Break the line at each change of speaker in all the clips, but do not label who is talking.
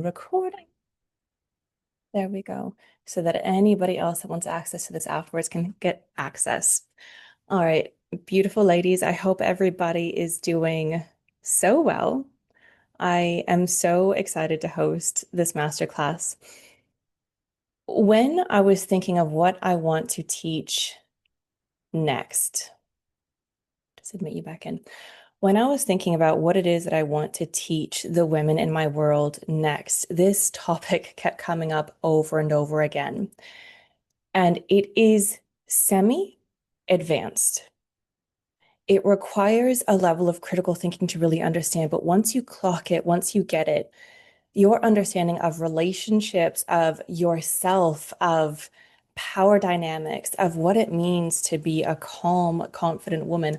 recording. There we go. So that anybody else that wants access to this afterwards can get access. All right, beautiful ladies. I hope everybody is doing so well. I am so excited to host this masterclass. When I was thinking of what I want to teach next, just admit you back in. When I was thinking about what it is that I want to teach the women in my world next, this topic kept coming up over and over again. And it is semi-advanced. It requires a level of critical thinking to really understand, but once you clock it, once you get it, your understanding of relationships, of yourself, of power dynamics, of what it means to be a calm, confident woman,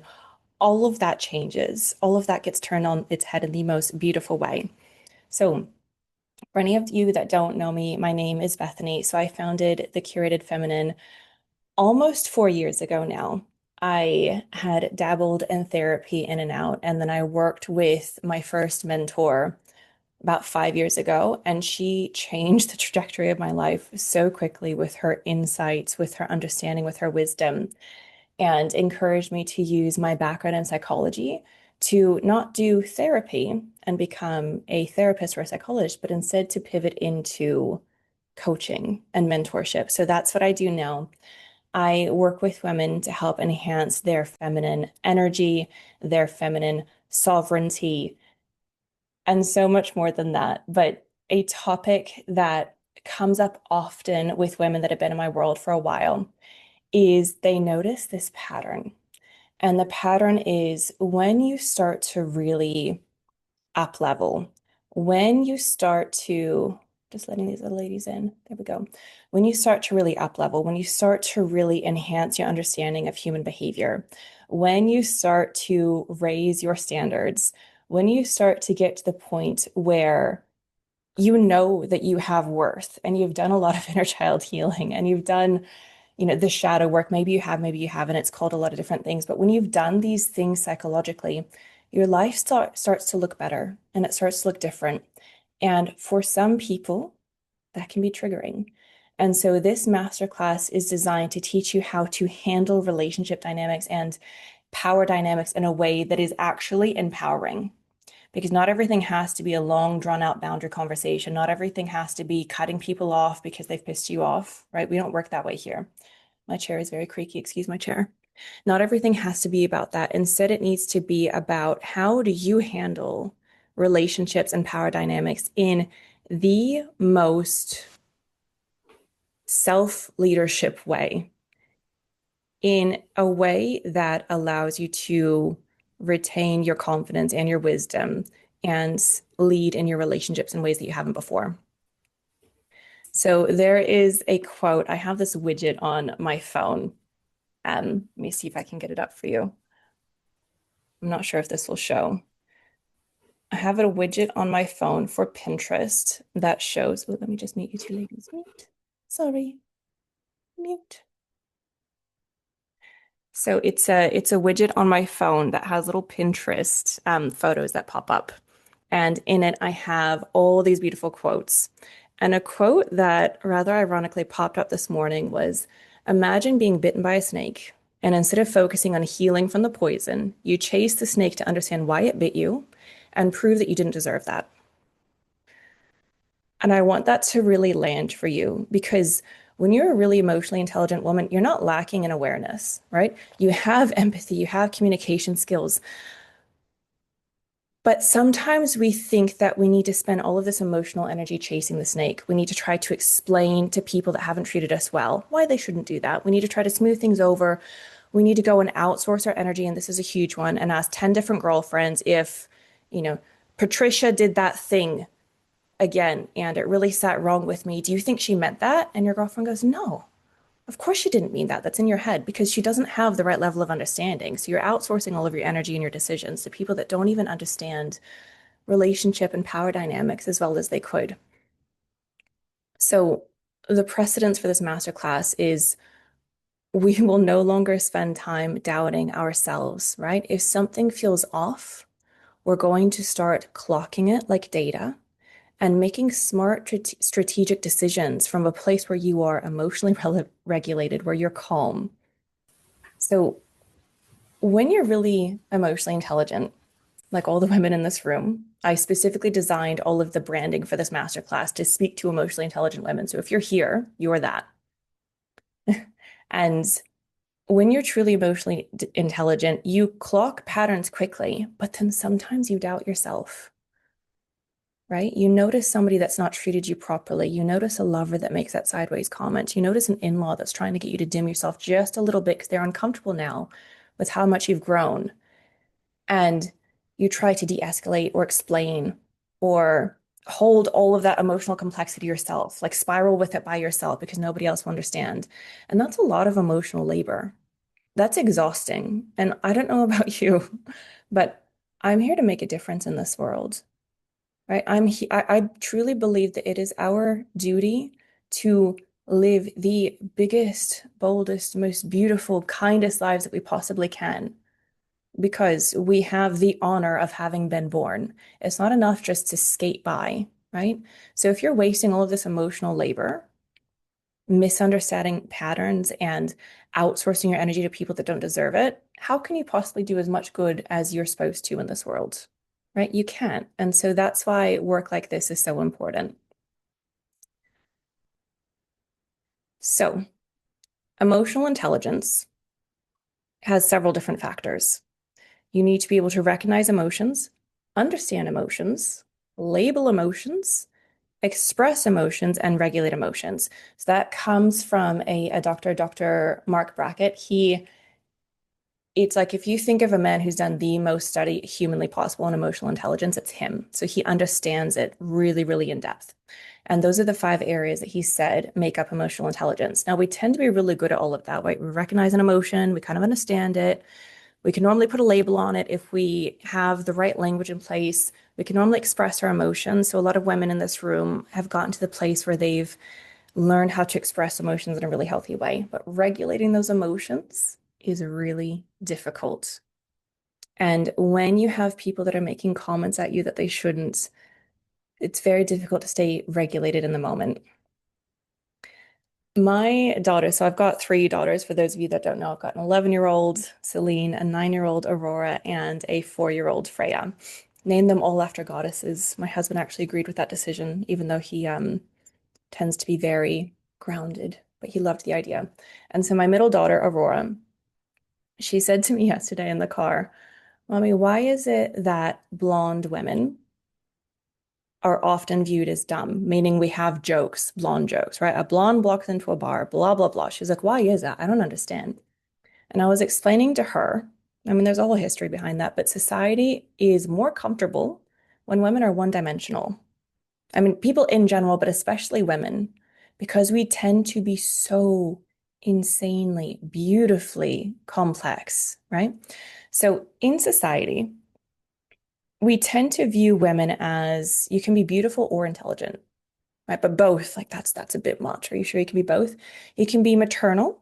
all of that changes. All of that gets turned on its head in the most beautiful way. So, for any of you that don't know me, my name is Bethany. So, I founded The Curated Feminine almost 4 years ago now. I had dabbled in therapy in and out, and then I worked with my first mentor about 5 years ago, and she changed the trajectory of my life so quickly with her insights, with her understanding, with her wisdom, and encouraged me to use my background in psychology to not do therapy and become a therapist or a psychologist, but instead to pivot into coaching and mentorship. So that's what I do now. I work with women to help enhance their feminine energy, their feminine sovereignty, and so much more than that. But a topic that comes up often with women that have been in my world for a while is they notice this pattern. And the pattern is when you start to really up level, when you start to just letting these other ladies in, there we go. When you start to really up level, when you start to really enhance your understanding of human behavior, when you start to raise your standards, when you start to get to the point where you know that you have worth and you've done a lot of inner child healing and you've done the shadow work, maybe you have, maybe you haven't. It's called a lot of different things. But when you've done these things psychologically, your life starts to look better and it starts to look different. And for some people, that can be triggering. And so this masterclass is designed to teach you how to handle relationship dynamics and power dynamics in a way that is actually empowering. Because not everything has to be a long, drawn out boundary conversation. Not everything has to be cutting people off because they've pissed you off, right? We don't work that way here. My chair is very creaky. Excuse my chair. Not everything has to be about that. Instead, it needs to be about how do you handle relationships and power dynamics in the most self-leadership way, in a way that allows you to retain your confidence and your wisdom and lead in your relationships in ways that you haven't before. So there is a quote. I have this widget on my phone. Let me see if I can get it up for you. I'm not sure if this will show. I have a widget on my phone for Pinterest that shows, oh, let me just mute you two ladies. Mute. Sorry. Mute. So it's a widget on my phone that has little Pinterest photos that pop up. And in it, I have all these beautiful quotes. And a quote that rather ironically popped up this morning was, imagine being bitten by a snake. And instead of focusing on healing from the poison, you chase the snake to understand why it bit you and prove that you didn't deserve that. And I want that to really land for you because when you're a really emotionally intelligent woman, you're not lacking in awareness, right? You have empathy, you have communication skills. But sometimes we think that we need to spend all of this emotional energy chasing the snake. We need to try to explain to people that haven't treated us well why they shouldn't do that. We need to try to smooth things over. We need to go and outsource our energy, and this is a huge one, and ask 10 different girlfriends if, Patricia did that thing again and it really sat wrong with me. Do you think she meant that? And your girlfriend goes, no, of course she didn't mean that. That's in your head because she doesn't have the right level of understanding. So you're outsourcing all of your energy and your decisions to people that don't even understand relationship and power dynamics as well as they could. So the precedence for this masterclass is we will no longer spend time doubting ourselves, right? If something feels off, we're going to start clocking it like data. and making smart strategic decisions from a place where you are emotionally regulated, where you're calm. So when you're really emotionally intelligent, like all the women in this room, I specifically designed all of the branding for this masterclass to speak to emotionally intelligent women. So if you're here, you're that. And when you're truly emotionally intelligent, you clock patterns quickly, but then sometimes you doubt yourself, right? You notice somebody that's not treated you properly. You notice a lover that makes that sideways comment. You notice an in-law that's trying to get you to dim yourself just a little bit because they're uncomfortable now with how much you've grown. And you try to de-escalate or explain or hold all of that emotional complexity yourself, like spiral with it by yourself because nobody else will understand. And that's a lot of emotional labor. That's exhausting. And I don't know about you, but I'm here to make a difference in this world, right? I truly believe that it is our duty to live the biggest, boldest, most beautiful, kindest lives that we possibly can because we have the honor of having been born. It's not enough just to skate by, right? So if you're wasting all of this emotional labor, misunderstanding patterns and outsourcing your energy to people that don't deserve it, how can you possibly do as much good as you're supposed to in this world? Right? You can't. And so that's why work like this is so important. So, emotional intelligence has several different factors. You need to be able to recognize emotions, understand emotions, label emotions, express emotions, and regulate emotions. So that comes from a doctor, Dr. Mark Brackett. It's like if you think of a man who's done the most study humanly possible on emotional intelligence, it's him. So he understands it really, really in depth. And those are the five areas that he said make up emotional intelligence. Now, we tend to be really good at all of that, right? We recognize an emotion, we kind of understand it. We can normally put a label on it if we have the right language in place. We can normally express our emotions. So a lot of women in this room have gotten to the place where they've learned how to express emotions in a really healthy way. But regulating those emotions is really difficult. And when you have people that are making comments at you that they shouldn't, it's very difficult to stay regulated in the moment. My daughter, so I've got three daughters. For those of you that don't know, I've got an 11-year-old Celine, a 9-year-old Aurora, and a 4-year-old Freya. Named them all after goddesses. My husband actually agreed with that decision, even though he tends to be very grounded, but he loved the idea. And so my middle daughter, Aurora, she said to me yesterday in the car, Mommy, why is it that blonde women are often viewed as dumb, meaning we have jokes, blonde jokes, right? A blonde walks into a bar, blah, blah, blah. She's like, why is that? I don't understand. And I was explaining to her, I mean, there's a whole history behind that, but society is more comfortable when women are one-dimensional. I mean, people in general, but especially women, because we tend to be so insanely, beautifully complex, right? So in society, we tend to view women as you can be beautiful or intelligent, right? But both, like that's a bit much. Are you sure you can be both? You can be maternal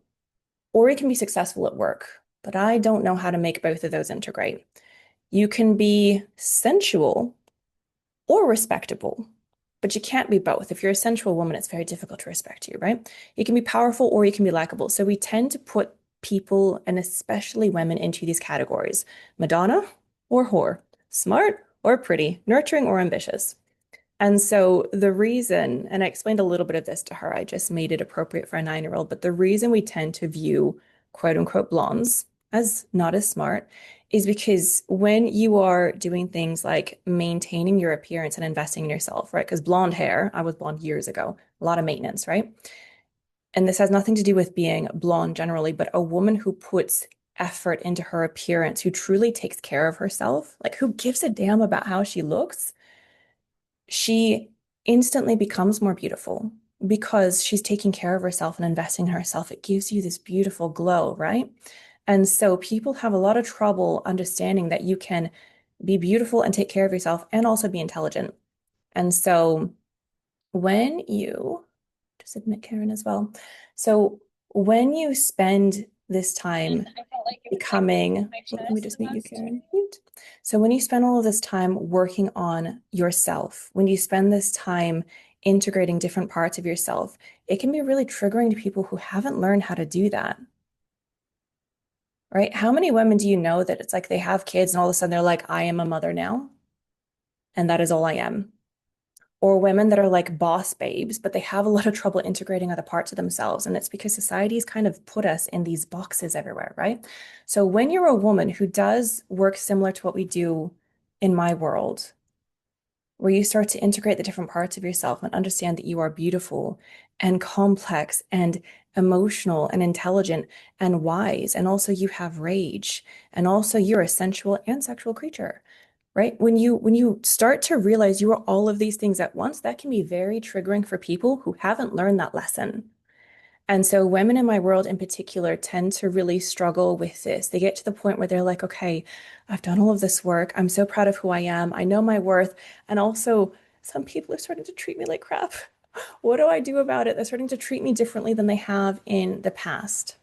or you can be successful at work. But I don't know how to make both of those integrate. You can be sensual or respectable, but you can't be both. If you're a sensual woman, it's very difficult to respect you, right? You can be powerful or you can be likable. So we tend to put people and especially women into these categories: Madonna or whore, smart or pretty, nurturing or ambitious. And so the reason, and I explained a little bit of this to her, I just made it appropriate for a 9-year-old, but the reason we tend to view quote unquote blondes as not as smart is because when you are doing things like maintaining your appearance and investing in yourself, right? Because blonde hair, I was blonde years ago, a lot of maintenance, right? And this has nothing to do with being blonde generally, but a woman who puts effort into her appearance, who truly takes care of herself, like who gives a damn about how she looks, she instantly becomes more beautiful because she's taking care of herself and investing in herself. It gives you this beautiful glow, right? And so people have a lot of trouble understanding that you can be beautiful and take care of yourself and also be intelligent. And so when you just admit Karen as well. So when you spend this time becoming, let me just mute you, Karen. Mute. So when you spend all of this time working on yourself, when you spend this time integrating different parts of yourself, it can be really triggering to people who haven't learned how to do that, right? How many women do you know that it's like they have kids and all of a sudden they're like, I am a mother now, and that is all I am? Or women that are like boss babes, but they have a lot of trouble integrating other parts of themselves. And it's because society's kind of put us in these boxes everywhere, right? So when you're a woman who does work similar to what we do in my world, where you start to integrate the different parts of yourself and understand that you are beautiful and complex and emotional and intelligent and wise, and also you have rage, and also you're a sensual and sexual creature, right? When you start to realize you are all of these things at once, that can be very triggering for people who haven't learned that lesson. And so women in my world in particular tend to really struggle with this. They get to the point where they're like, okay, I've done all of this work. I'm so proud of who I am. I know my worth. And also, some people are starting to treat me like crap. What do I do about it? They're starting to treat me differently than they have in the past.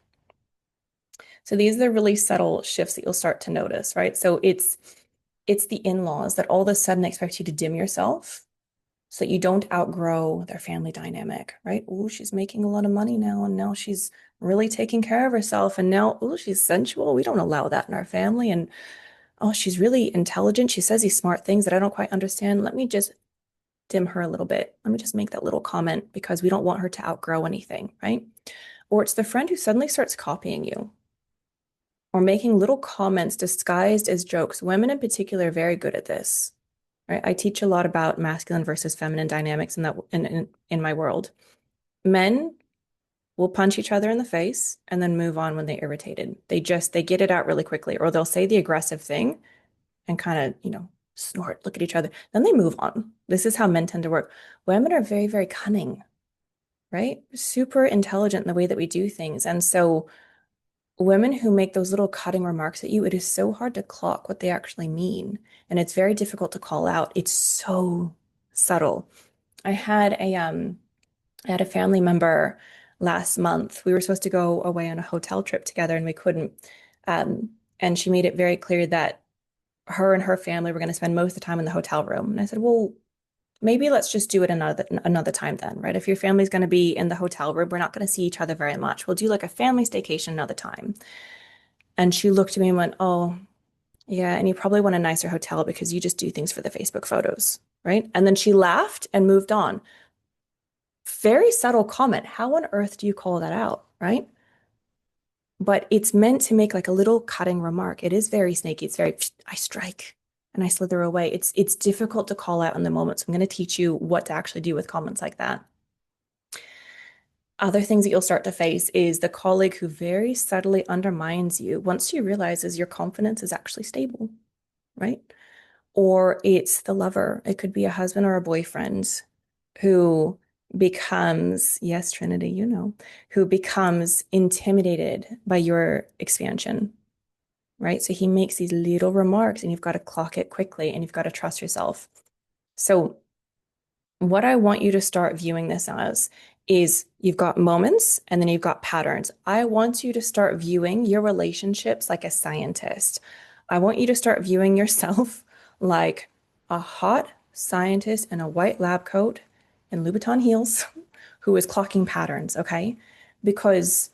So these are the really subtle shifts that you'll start to notice, right? So it's the in-laws that all of a sudden expect you to dim yourself so that you don't outgrow their family dynamic, right? Oh, she's making a lot of money now, and now she's really taking care of herself, and now, oh, she's sensual. We don't allow that in our family. And oh, she's really intelligent. She says these smart things that I don't quite understand. Let me just dim her a little bit. Let me just make that little comment because we don't want her to outgrow anything, right? Or it's the friend who suddenly starts copying you or making little comments disguised as jokes. Women in particular are very good at this, right? I teach a lot about masculine versus feminine dynamics in that in my world. Men will punch each other in the face and then move on when they're irritated. They get it out really quickly, or they'll say the aggressive thing and kind of, snort, look at each other. Then they move on. This is how men tend to work. Women are very, very cunning, right? Super intelligent in the way that we do things. And so women who make those little cutting remarks at you, it is so hard to clock what they actually mean. And it's very difficult to call out. It's so subtle. I had a family member last month. We were supposed to go away on a hotel trip together and we couldn't. And she made it very clear that her and her family were going to spend most of the time in the hotel room. And I said, well, maybe let's just do it another time then, right? If your family's going to be in the hotel room, we're not going to see each other very much. We'll do like a family staycation another time. And she looked at me and went, oh, yeah, and you probably want a nicer hotel because you just do things for the Facebook photos, right? And then she laughed and moved on. Very subtle comment. How on earth do you call that out, right? But it's meant to make like a little cutting remark. It is very snaky. It's very, I strike and I slither away. It's difficult to call out in the moment. So I'm going to teach you what to actually do with comments like that. Other things that you'll start to face is the colleague who very subtly undermines you once she realizes your confidence is actually stable, right? Or it's the lover. It could be a husband or a boyfriend who becomes, yes, Trinity, who becomes intimidated by your expansion, right? So he makes these little remarks and you've got to clock it quickly and you've got to trust yourself. So what I want you to start viewing this as is you've got moments and then you've got patterns. I want you to start viewing your relationships like a scientist. I want you to start viewing yourself like a hot scientist in a white lab coat and Louboutin heels who is clocking patterns, okay? Because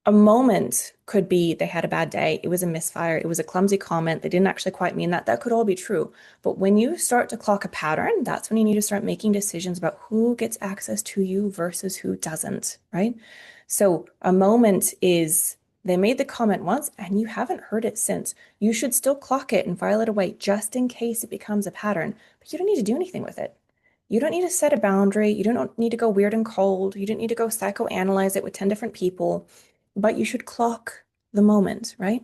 a moment could be they had a bad day, it was a misfire, it was a clumsy comment, they didn't actually quite mean that. That could all be true. But when you start to clock a pattern, that's when you need to start making decisions about who gets access to you versus who doesn't, right? So a moment is they made the comment once and you haven't heard it since. You should still clock it and file it away just in case it becomes a pattern, but you don't need to do anything with it. You don't need to set a boundary. You don't need to go weird and cold. You don't need to go psychoanalyze it with 10 different people, but you should clock the moment, right?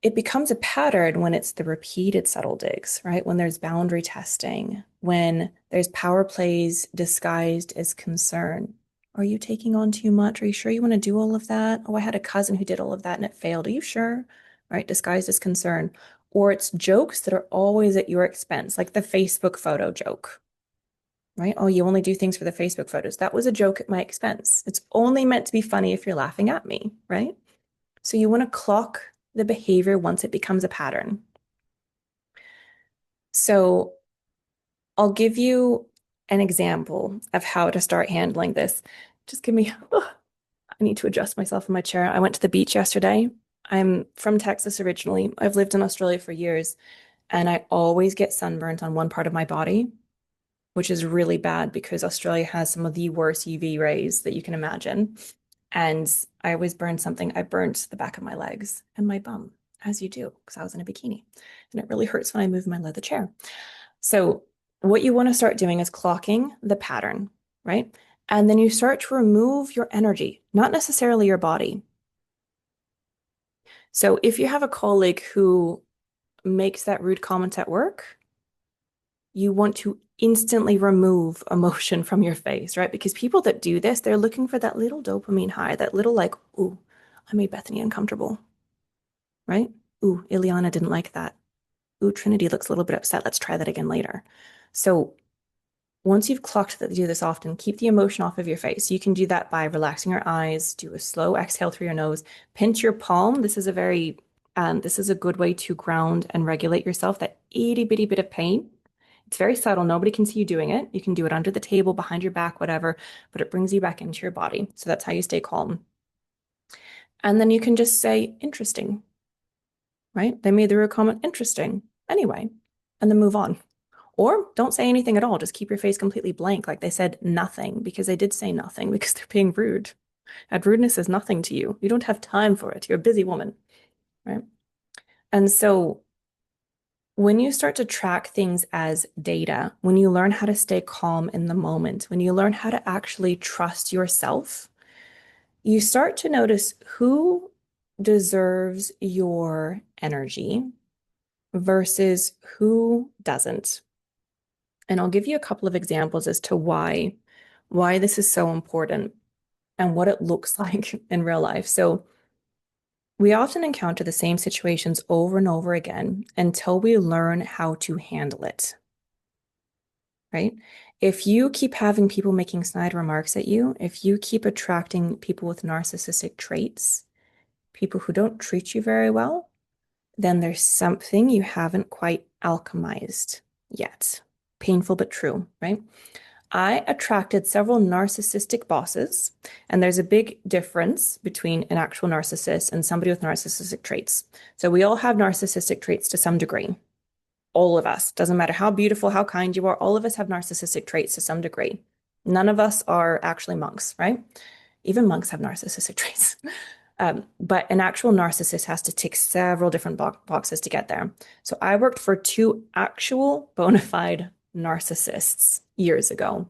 It becomes a pattern when it's the repeated subtle digs, right? When there's boundary testing, when there's power plays disguised as concern. Are you taking on too much? Are you sure you want to do all of that? Oh, I had a cousin who did all of that and it failed. Are you sure? Right? Disguised as concern. Or it's jokes that are always at your expense, like the Facebook photo joke. right? Oh, you only do things for the Facebook photos. That was a joke at my expense. It's only meant to be funny if you're laughing at me, right? So you want to clock the behavior once it becomes a pattern. So I'll give you an example of how to start handling this. Just give me, oh, I need to adjust myself in my chair. I went to the beach yesterday. I'm from Texas originally. I've lived in Australia for years, and I always get sunburnt on one part of my body, which is really bad because Australia has some of the worst UV rays that you can imagine. And I always burned something. I burnt the back of my legs and my bum, as you do, because I was in a bikini. And it really hurts when I move my leather chair. So, what you want to start doing is clocking the pattern, right? And then you start to remove your energy, not necessarily your body. So, if you have a colleague who makes that rude comment at work, you want to instantly remove emotion from your face, right? Because people that do this, they're looking for that little dopamine high, that little like, ooh, I made Bethany uncomfortable, right? Ooh, Ileana didn't like that. Ooh, Trinity looks a little bit upset. Let's try that again later. So once you've clocked that you do this often, keep the emotion off of your face. You can do that by relaxing your eyes, do a slow exhale through your nose, pinch your palm. This is a good way to ground and regulate yourself. That itty bitty bit of pain. It's very subtle. Nobody can see you doing it. You can do it under the table, behind your back, whatever, but it brings you back into your body. So that's how you stay calm. And then you can just say, interesting, right? They made the rude comment, interesting, anyway, and then move on. Or don't say anything at all. Just keep your face completely blank, like they said nothing, because they did say nothing because they're being rude. And rudeness is nothing to you. You don't have time for it. You're a busy woman, right? And so when you start to track things as data, when you learn how to stay calm in the moment, when you learn how to actually trust yourself, you start to notice who deserves your energy versus who doesn't. And I'll give you a couple of examples as to why this is so important and what it looks like in real life. So we often encounter the same situations over and over again until we learn how to handle it, right? If you keep having people making snide remarks at you, if you keep attracting people with narcissistic traits, people who don't treat you very well, then there's something you haven't quite alchemized yet. Painful but true, right? I attracted several narcissistic bosses, and there's a big difference between an actual narcissist and somebody with narcissistic traits. So we all have narcissistic traits to some degree. All of us, doesn't matter how beautiful, how kind you are, all of us have narcissistic traits to some degree. None of us are actually monks, right? Even monks have narcissistic traits. But an actual narcissist has to tick several different boxes to get there. So I worked for two actual bona fide narcissists years ago.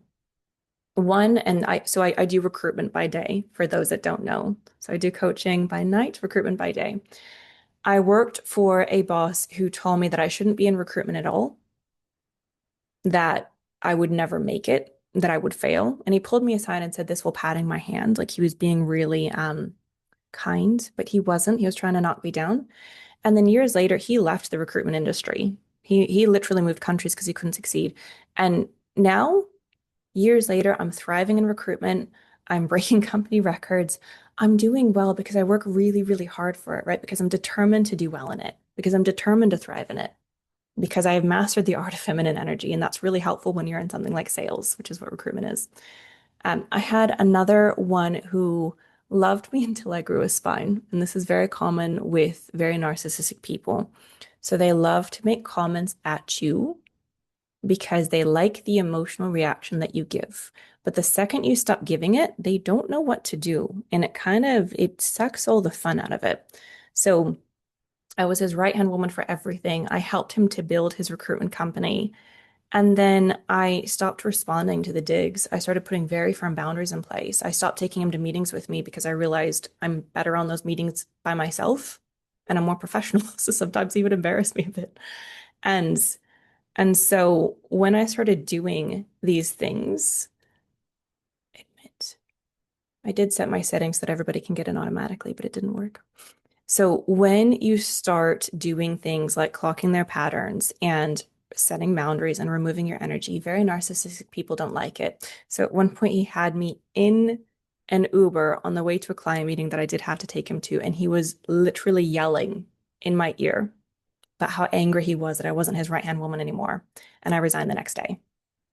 One, and I do recruitment by day for those that don't know. So I do coaching by night, recruitment by day. I worked for a boss who told me that I shouldn't be in recruitment at all, that I would never make it, that I would fail. And he pulled me aside and said this while patting my hand, like he was being really kind, but he wasn't. He was trying to knock me down. And then years later, he left the recruitment industry. He literally moved countries because he couldn't succeed. And now, years later, I'm thriving in recruitment. I'm breaking company records. I'm doing well because I work really, really hard for it, right? Because I'm determined to do well in it, because I'm determined to thrive in it, because I have mastered the art of feminine energy. And that's really helpful when you're in something like sales, which is what recruitment is. I had another one who loved me until I grew a spine. And this is very common with very narcissistic people. So they love to make comments at you because they like the emotional reaction that you give. But the second you stop giving it, they don't know what to do. And it sucks all the fun out of it. So I was his right-hand woman for everything. I helped him to build his recruitment company. And then I stopped responding to the digs. I started putting very firm boundaries in place. I stopped taking him to meetings with me because I realized I'm better on those meetings by myself and I'm more professional. So sometimes he would embarrass me a bit. And and so when I started doing these things, admit, I did set my settings so that everybody can get in automatically, but it didn't work. So when you start doing things like clocking their patterns and setting boundaries and removing your energy. Very narcissistic people don't like it. So at one point, he had me in an Uber on the way to a client meeting that I did have to take him to, and he was literally yelling in my ear about how angry he was that I wasn't his right-hand woman anymore. And I resigned the next day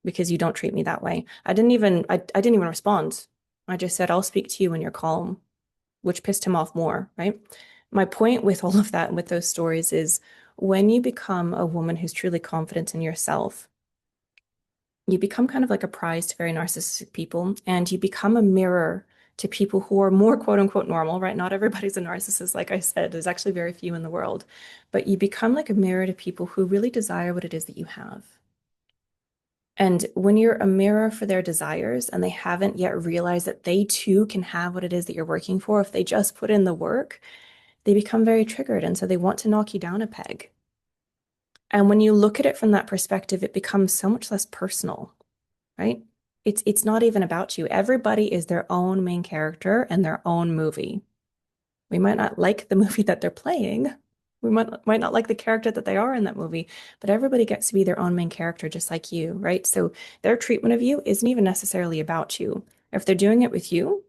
because you don't treat me that way. I didn't even respond. I just said, I'll speak to you when you're calm, which pissed him off more, right? My point with all of that and with those stories is when you become a woman who's truly confident in yourself, you become kind of like a prize to very narcissistic people, and you become a mirror to people who are more quote unquote normal, right? Not everybody's a narcissist, like I said, there's actually very few in the world, but you become like a mirror to people who really desire what it is that you have. And when you're a mirror for their desires and they haven't yet realized that they too can have what it is that you're working for, if they just put in the work, they become very triggered. And so they want to knock you down a peg. And when you look at it from that perspective, it becomes so much less personal, right? It's not even about you. Everybody is their own main character and their own movie. We might not like the movie that they're playing. We might not like the character that they are in that movie, but everybody gets to be their own main character, just like you, right? So their treatment of you isn't even necessarily about you. If they're doing it with you,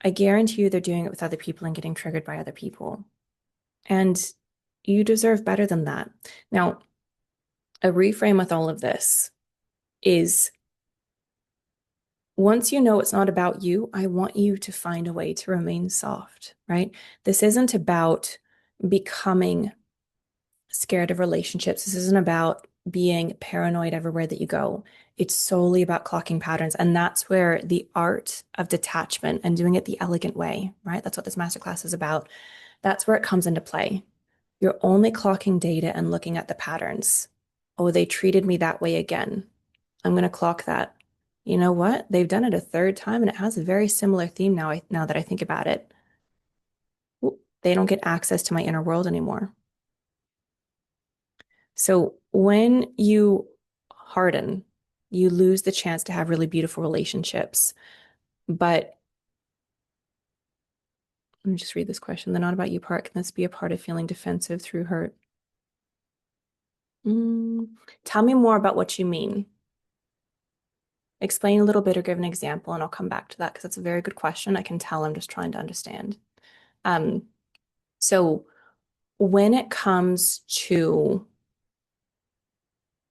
I guarantee you they're doing it with other people and getting triggered by other people. And you deserve better than that. Now, a reframe with all of this is once you know it's not about you, I want you to find a way to remain soft, right? This isn't about becoming scared of relationships. This isn't about being paranoid everywhere that you go. It's solely about clocking patterns. And that's where the art of detachment and doing it the elegant way, right? That's what this masterclass is about. That's where it comes into play. You're only clocking data and looking at the patterns. Oh, they treated me that way again. I'm going to clock that. You know what? They've done it a third time and it has a very similar theme now that I think about it. They don't get access to my inner world anymore. So when you harden, you lose the chance to have really beautiful relationships. But let me just read this question. The not about you part, can this be a part of feeling defensive through hurt? Tell me more about what you mean. Explain a little bit or give an example, and I'll come back to that because that's a very good question. I can tell I'm just trying to understand. Um, so when it comes to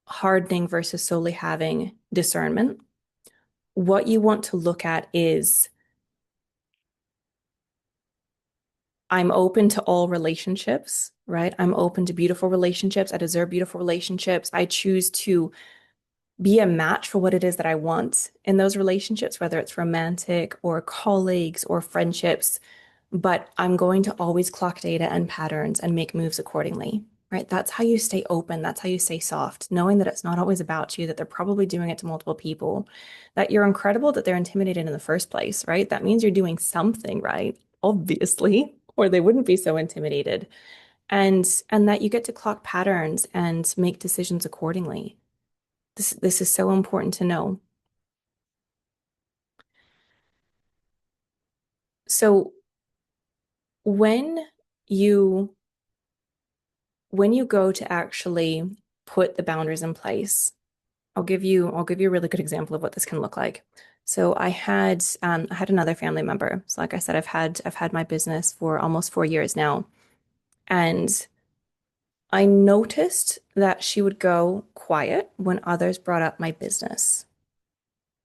hardening versus solely having discernment, what you want to look at is I'm open to all relationships, right? I'm open to beautiful relationships. I deserve beautiful relationships. I choose to be a match for what it is that I want in those relationships, whether it's romantic or colleagues or friendships. But I'm going to always clock data and patterns and make moves accordingly, right? That's how you stay open. That's how you stay soft, knowing that it's not always about you, that they're probably doing it to multiple people, that you're incredible, that they're intimidated in the first place, right? That means you're doing something right, obviously, or they wouldn't be so intimidated. And that you get to clock patterns and make decisions accordingly. This is so important to know. So when you when you go to actually put the boundaries in place, I'll give you a really good example of what this can look like. So I had another family member. So like I said, I've had my business for almost 4 years now. And I noticed that she would go quiet when others brought up my business.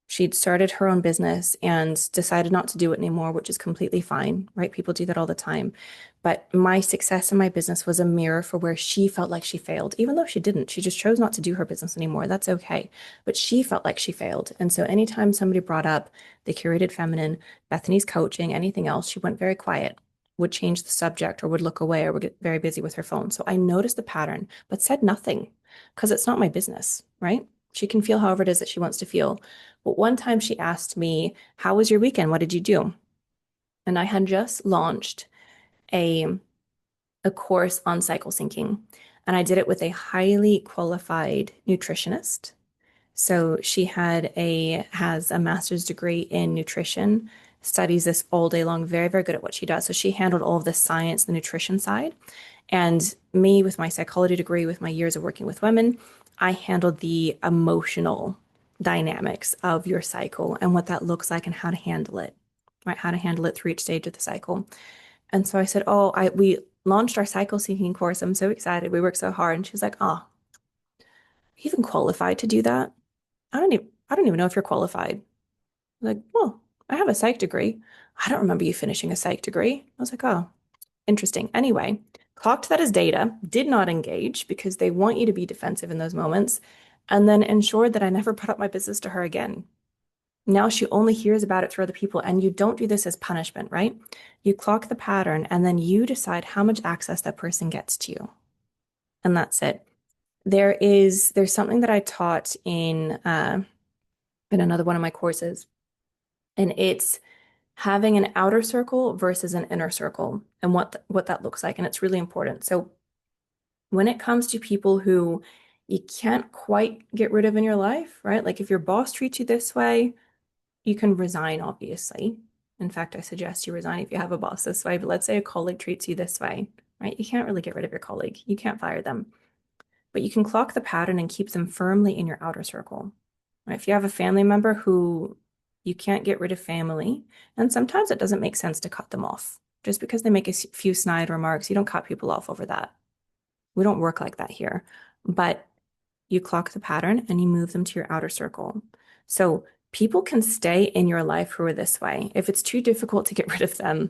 She'd started her own business and decided not to do it anymore, which is completely fine, right? People do that all the time. But my success in my business was a mirror for where she felt like she failed, even though she didn't. She just chose not to do her business anymore. That's okay. But she felt like she failed. And so anytime somebody brought up the curated feminine, Bethany's coaching, anything else, she went very quiet, would change the subject or would look away or would get very busy with her phone. So I noticed the pattern, but said nothing because it's not my business, right? She can feel however it is that she wants to feel. But one time she asked me, how was your weekend? What did you do? And I had just launched a, a course on cycle syncing. And I did it with a highly qualified nutritionist. So she has a master's degree in nutrition, studies this all day long, very, very good at what she does. So she handled all of the science, the nutrition side. And me with my psychology degree, with my years of working with women, I handled the emotional dynamics of your cycle and what that looks like and how to handle it, right? How to handle it through each stage of the cycle. And so I said, "Oh, I we launched our cycle syncing course. I'm so excited. We worked so hard." And she was like, "Oh, you even qualified to do that? I don't even know if you're qualified." I'm like, "Well, I have a psych degree. I don't remember you finishing a psych degree." I was like, "Oh, interesting." Anyway, clocked that as data, did not engage because they want you to be defensive in those moments, and then ensured that I never put up my business to her again. Now she only hears about it through other people, and you don't do this as punishment, right? You clock the pattern, and then you decide how much access that person gets to you, and that's it. There's something that I taught in another one of my courses, and it's having an outer circle versus an inner circle and what that looks like, and it's really important. So when it comes to people who you can't quite get rid of in your life, right? Like if your boss treats you this way, you can resign, obviously. In fact, I suggest you resign if you have a boss this way, but let's say a colleague treats you this way, right? You can't really get rid of your colleague. You can't fire them, but you can clock the pattern and keep them firmly in your outer circle. Right? If you have a family member who you can't get rid of family, and sometimes it doesn't make sense to cut them off. Just because they make a few snide remarks, you don't cut people off over that. We don't work like that here. But you clock the pattern and you move them to your outer circle. So people can stay in your life who are this way. If it's too difficult to get rid of them,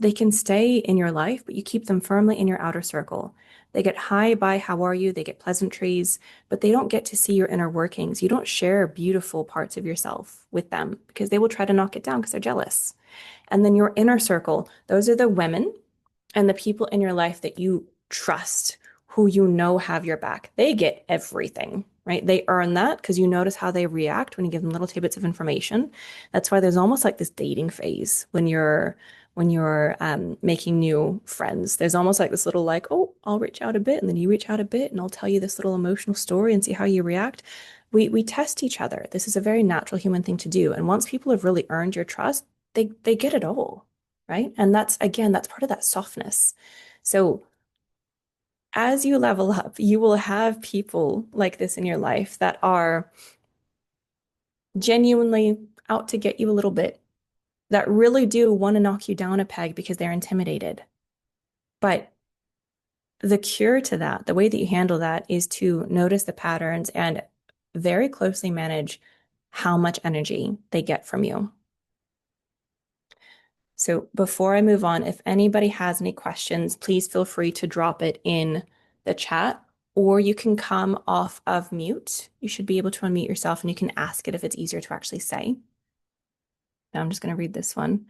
they can stay in your life, but you keep them firmly in your outer circle. They get hi, bye, how are you? They get pleasantries, but they don't get to see your inner workings. You don't share beautiful parts of yourself with them because they will try to knock it down because they're jealous. And then your inner circle, those are the women and the people in your life that you trust, who you know have your back. They get everything, right? They earn that because you notice how they react when you give them little tidbits of information. That's why there's almost like this dating phase when you're making new friends. There's almost like this little like, oh, I'll reach out a bit, and then you reach out a bit, and I'll tell you this little emotional story and see how you react. We test each other. This is a very natural human thing to do. And once people have really earned your trust, they get it all, right? And that's again, that's part of that softness. So as you level up, you will have people like this in your life that are genuinely out to get you a little bit, that really do want to knock you down a peg because they're intimidated. But the cure to that, the way that you handle that is to notice the patterns and very closely manage how much energy they get from you. So before I move on, if anybody has any questions, please feel free to drop it in the chat, or you can come off of mute. You should be able to unmute yourself and you can ask it if it's easier to actually say. Now I'm just going to read this one.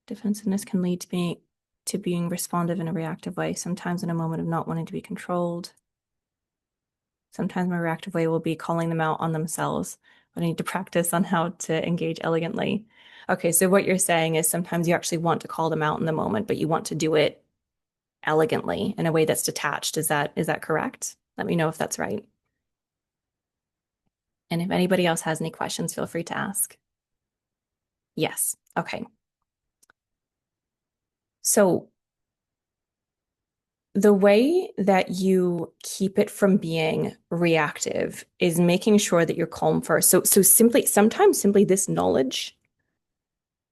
Defensiveness can lead to being responsive in a reactive way, sometimes in a moment of not wanting to be controlled. Sometimes my reactive way will be calling them out on themselves, but I need to practice on how to engage elegantly. Okay, so what you're saying is sometimes you actually want to call them out in the moment, but you want to do it elegantly in a way that's detached. Is that correct? Let me know if that's right. And if anybody else has any questions, feel free to ask. Yes. Okay. So the way that you keep it from being reactive is making sure that you're calm first. So sometimes simply this knowledge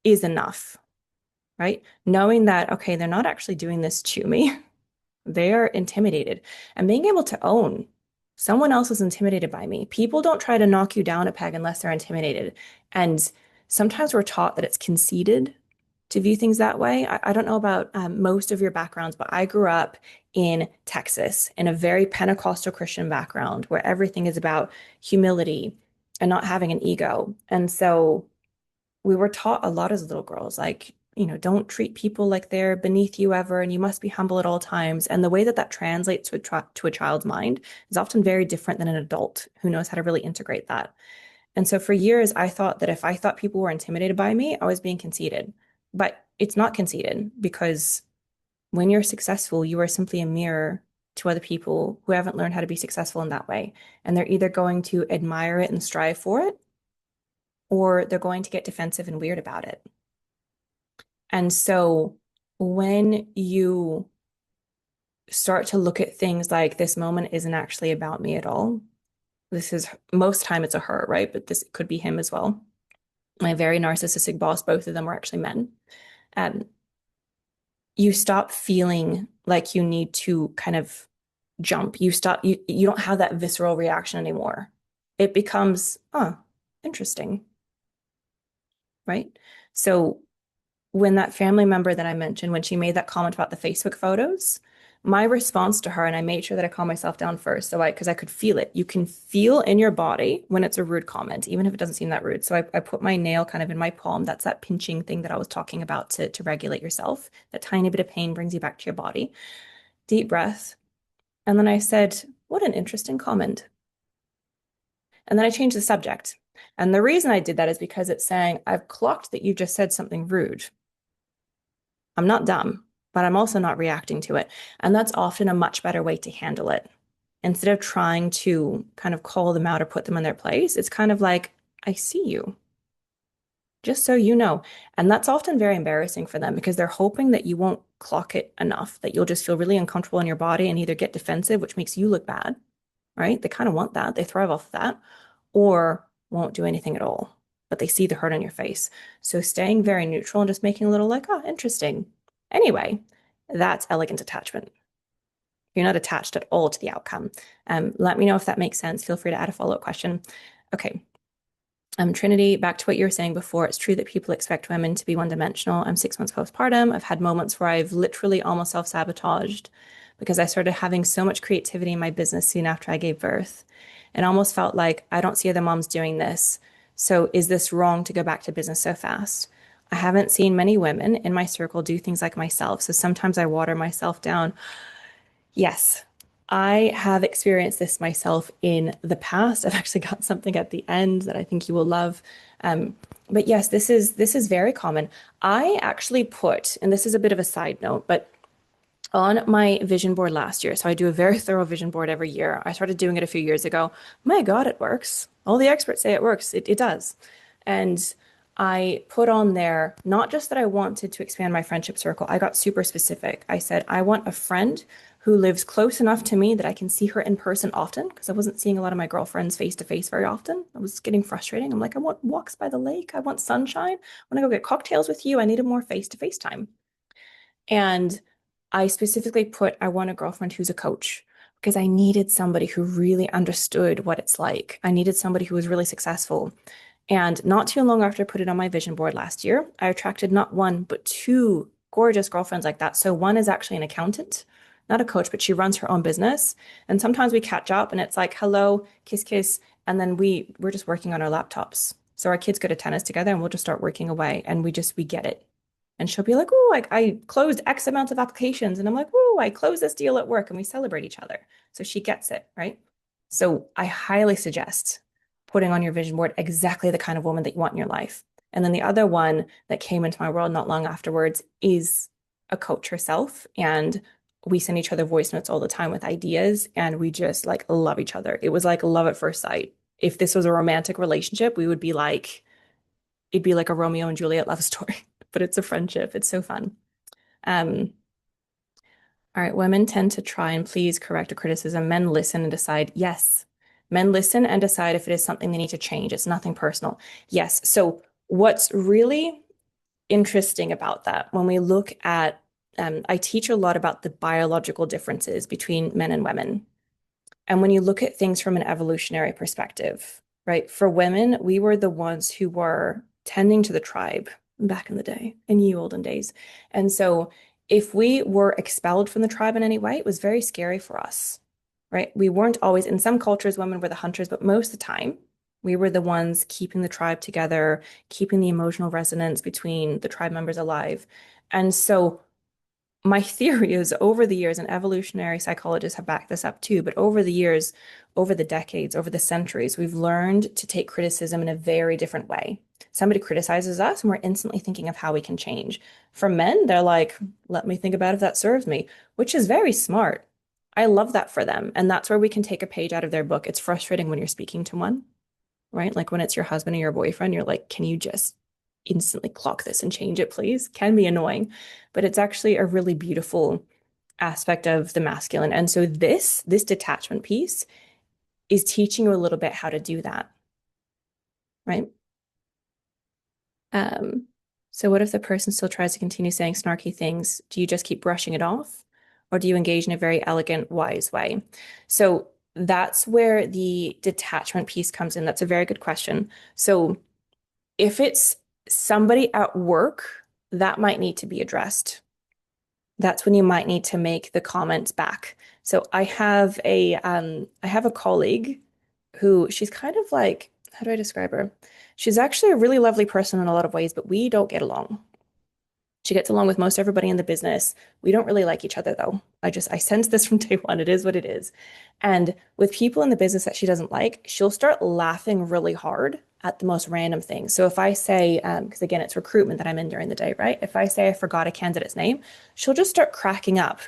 is enough, right? Knowing that, okay, they're not actually doing this to me. They are intimidated. And being able to own someone else is intimidated by me. People don't try to knock you down a peg unless they're intimidated. And sometimes we're taught that it's conceited to view things that way. I don't know about most of your backgrounds, but I grew up in Texas in a very Pentecostal Christian background where everything is about humility and not having an ego. And so we were taught a lot as little girls, like, don't treat people like they're beneath you ever, and you must be humble at all times. And the way that that translates to a child's mind is often very different than an adult who knows how to really integrate that. And so for years, I thought that if I thought people were intimidated by me, I was being conceited. But it's not conceited because when you're successful, you are simply a mirror to other people who haven't learned how to be successful in that way. And they're either going to admire it and strive for it, or they're going to get defensive and weird about it. And so when you start to look at things like this moment isn't actually about me at all. This is most time it's a her, right? But this could be him as well. My very narcissistic boss, both of them were actually men. Um, you stop feeling like you need to kind of jump. You don't have that visceral reaction anymore. It becomes, oh, interesting, right? So when that family member that I mentioned, when she made that comment about the Facebook photos, my response to her, and I made sure that I calmed myself down first, because I could feel it. You can feel in your body when it's a rude comment, even if it doesn't seem that rude. So I put my nail kind of in my palm. That's that pinching thing that I was talking about to regulate yourself. That tiny bit of pain brings you back to your body. Deep breath. And then I said, what an interesting comment. And then I changed the subject. And the reason I did that is because it's saying, I've clocked that you just said something rude. I'm not dumb, but I'm also not reacting to it. And that's often a much better way to handle it. Instead of trying to kind of call them out or put them in their place, it's kind of like, I see you, just so you know. And that's often very embarrassing for them because they're hoping that you won't clock it enough, that you'll just feel really uncomfortable in your body and either get defensive, which makes you look bad, right? They kind of want that. They thrive off of that, or won't do anything at all, but they see the hurt on your face. So staying very neutral and just making a little like, oh, interesting. Anyway, that's elegant attachment. You're not attached at all to the outcome. Let me know if that makes sense. Feel free to add a follow-up question. Okay. Trinity, back to what you were saying before, it's true that people expect women to be one-dimensional. I'm 6 months postpartum. I've had moments where I've literally almost self-sabotaged because I started having so much creativity in my business soon after I gave birth. And almost felt like I don't see other moms doing this. So is this wrong to go back to business so fast? I haven't seen many women in my circle do things like myself. So sometimes I water myself down. Yes, I have experienced this myself in the past. I've actually got something at the end that I think you will love. Um, but yes, this is very common. I actually put, and this is a bit of a side note, but on my vision board last year, so I do a very thorough vision board every year. I started doing it a few years ago. My God, it works. All the experts say it works. It does. And I put on there not just that I wanted to expand my friendship circle, I got super specific. I said, I want a friend who lives close enough to me that I can see her in person often because I wasn't seeing a lot of my girlfriends face to face very often. I was getting frustrating. I'm like, I want walks by the lake. I want sunshine. When I go get cocktails with you, I need a more face to face time. And I specifically put, I want a girlfriend who's a coach because I needed somebody who really understood what it's like. I needed somebody who was really successful. And not too long after I put it on my vision board last year, I attracted not one, but two gorgeous girlfriends like that. So one is actually an accountant, not a coach, but she runs her own business. And sometimes we catch up and it's like, hello, kiss, kiss. And then we're just working on our laptops. So our kids go to tennis together and we'll just start working away and we get it. And she'll be like, oh, like I closed X amount of applications. And I'm like, oh, I closed this deal at work and we celebrate each other. So she gets it, right? So I highly suggest putting on your vision board exactly the kind of woman that you want in your life. And then the other one that came into my world not long afterwards is a coach herself. And we send each other voice notes all the time with ideas and we just like love each other. It was like love at first sight. If this was a romantic relationship, we would be like, it'd be like a Romeo and Juliet love story, but it's a friendship. It's so fun. Um, all right, women tend to try and please, correct a criticism. Men listen and decide, yes. Men listen and decide if it is something they need to change. It's nothing personal. Yes. So what's really interesting about that when we look at, I teach a lot about the biological differences between men and women. And when you look at things from an evolutionary perspective, right? For women, we were the ones who were tending to the tribe back in the day, in ye olden days. And so if we were expelled from the tribe in any way, it was very scary for us, right? We weren't always, in some cultures, women were the hunters, but most of the time, we were the ones keeping the tribe together, keeping the emotional resonance between the tribe members alive. And so my theory is over the years, and evolutionary psychologists have backed this up too, but over the years, over the decades, over the centuries, we've learned to take criticism in a very different way. Somebody criticizes us, and we're instantly thinking of how we can change. For men, they're like, let me think about if that serves me, which is very smart. I love that for them. And that's where we can take a page out of their book. It's frustrating when you're speaking to one, right? Like when it's your husband or your boyfriend, you're like, can you just instantly clock this and change it, please? Can be annoying, but it's actually a really beautiful aspect of the masculine. And so this detachment piece is teaching you a little bit how to do that, right? Um, so what if the person still tries to continue saying snarky things? Do you just keep brushing it off, or do you engage in a very elegant, wise way? So that's where the detachment piece comes in. That's a very good question. So if it's somebody at work, that might need to be addressed. That's when you might need to make the comments back. So I have a colleague who she's kind of like, how do I describe her? She's actually a really lovely person in a lot of ways, but we don't get along. She gets along with most everybody in the business. We don't really like each other though. I sense this from day one. It is what it is. And with people in the business that she doesn't like, she'll start laughing really hard at the most random things. So if I say, because again, it's recruitment that I'm in during the day, right? If I say I forgot a candidate's name, she'll just start cracking up.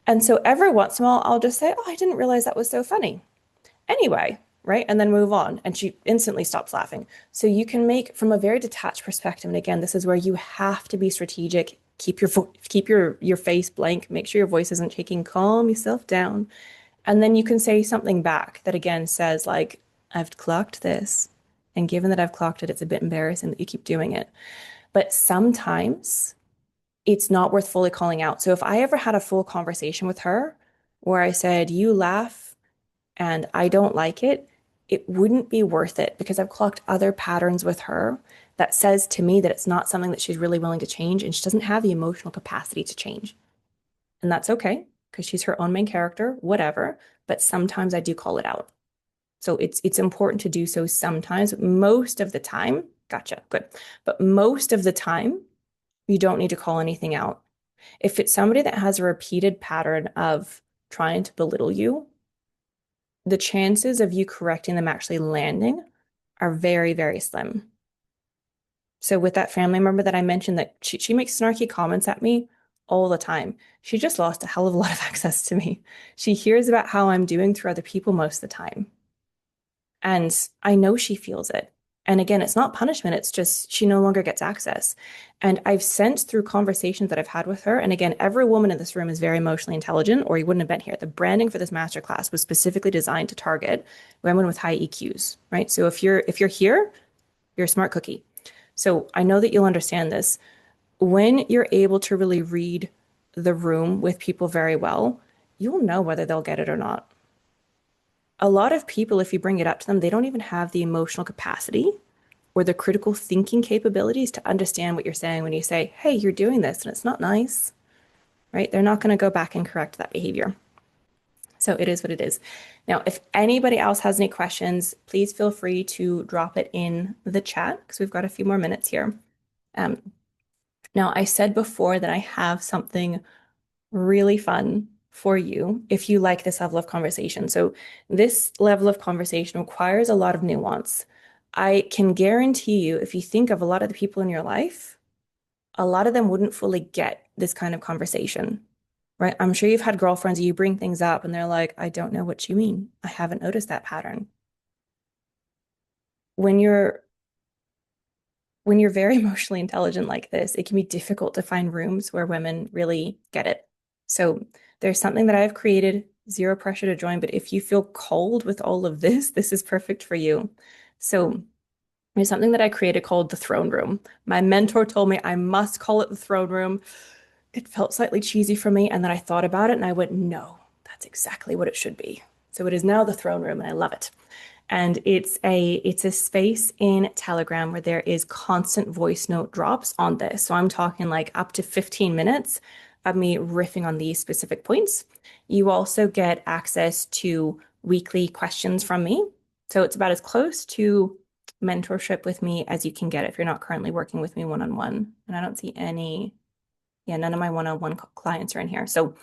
And so every once in a while, I'll just say, oh, I didn't realize that was so funny. Anyway, right? And then move on. And she instantly stops laughing. So you can make from a very detached perspective. And again, this is where you have to be strategic. Keep your face blank. Make sure your voice isn't shaking. Calm yourself down. And then you can say something back that again says like, I've clocked this. And given that I've clocked it, it's a bit embarrassing that you keep doing it. But sometimes it's not worth fully calling out. So if I ever had a full conversation with her where I said, you laugh and I don't like it, it wouldn't be worth it because I've clocked other patterns with her that says to me that it's not something that she's really willing to change and she doesn't have the emotional capacity to change. And that's okay because she's her own main character, whatever. But sometimes I do call it out. So it's important to do so sometimes. Most of the time, gotcha, good. But most of the time, you don't need to call anything out. If it's somebody that has a repeated pattern of trying to belittle you, the chances of you correcting them actually landing are very, very slim. So with that family member that I mentioned that she makes snarky comments at me all the time. She just lost a hell of a lot of access to me. She hears about how I'm doing through other people most of the time. And I know she feels it. And again, it's not punishment, it's just she no longer gets access. And I've sensed through conversations that I've had with her, and again, every woman in this room is very emotionally intelligent, or you wouldn't have been here. The branding for this masterclass was specifically designed to target women with high EQs, right? So if you're here, you're a smart cookie. So I know that you'll understand this. When you're able to really read the room with people very well, you'll know whether they'll get it or not. A lot of people, if you bring it up to them, they don't even have the emotional capacity or the critical thinking capabilities to understand what you're saying when you say, hey, you're doing this and it's not nice, right? They're not going to go back and correct that behavior. So it is what it is. Now, if anybody else has any questions, please feel free to drop it in the chat because we've got a few more minutes here. Um, Now, I said before that I have something really fun for you if you like this level of conversation. So this level of conversation requires a lot of nuance. I can guarantee you, if you think of a lot of the people in your life, a lot of them wouldn't fully get this kind of conversation, right? I'm sure you've had girlfriends, you bring things up and they're like, I don't know what you mean. I haven't noticed that pattern. When you're when you're very emotionally intelligent like this, it can be difficult to find rooms where women really get it. So there's something that I've created, zero pressure to join, but if you feel cold with all of this, this is perfect for you. So there's something that I created called the throne room. My mentor told me I must call it the throne room. It felt slightly cheesy for me, and then I thought about it and I went, no, that's exactly what it should be. So it is now the throne room, and I love it. And it's a space in Telegram where there is constant voice note drops on this. So I'm talking like up to 15 minutes of me riffing on these specific points. You also get access to weekly questions from me. So it's about as close to mentorship with me as you can get if you're not currently working with me one-on-one. And I don't see any, yeah, none of my one-on-one clients are in here. So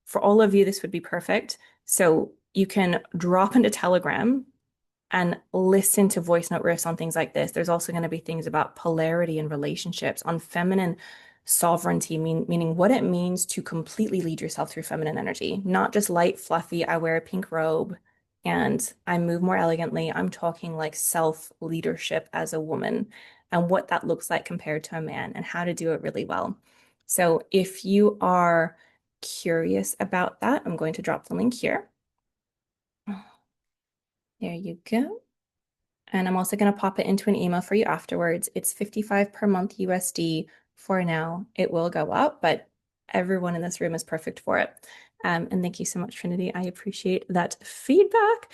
for all of you, this would be perfect. So you can drop into Telegram and listen to voice note riffs on things like this. There's also going to be things about polarity in relationships, on feminine sovereignty, meaning what it means to completely lead yourself through feminine energy, not just light, fluffy, I wear a pink robe and I move more elegantly. I'm talking like self-leadership as a woman and what that looks like compared to a man and how to do it really well. So if you are curious about that, I'm going to drop the link here. There you go. And I'm also going to pop it into an email for you afterwards. It's 55 per month USD for now. It will go up, but everyone in this room is perfect for it. And thank you so much, Trinity. I appreciate that feedback.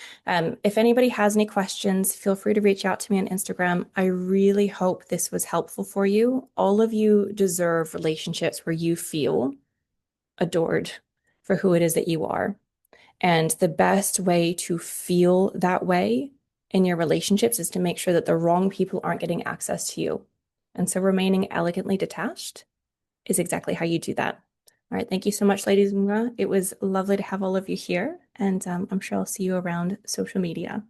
If anybody has any questions, feel free to reach out to me on Instagram. I really hope this was helpful for you. All of you deserve relationships where you feel adored for who it is that you are. And the best way to feel that way in your relationships is to make sure that the wrong people aren't getting access to you. And so remaining elegantly detached is exactly how you do that. All right. Thank you so much, ladies and gentlemen. It was lovely to have all of you here. And I'm sure I'll see you around social media.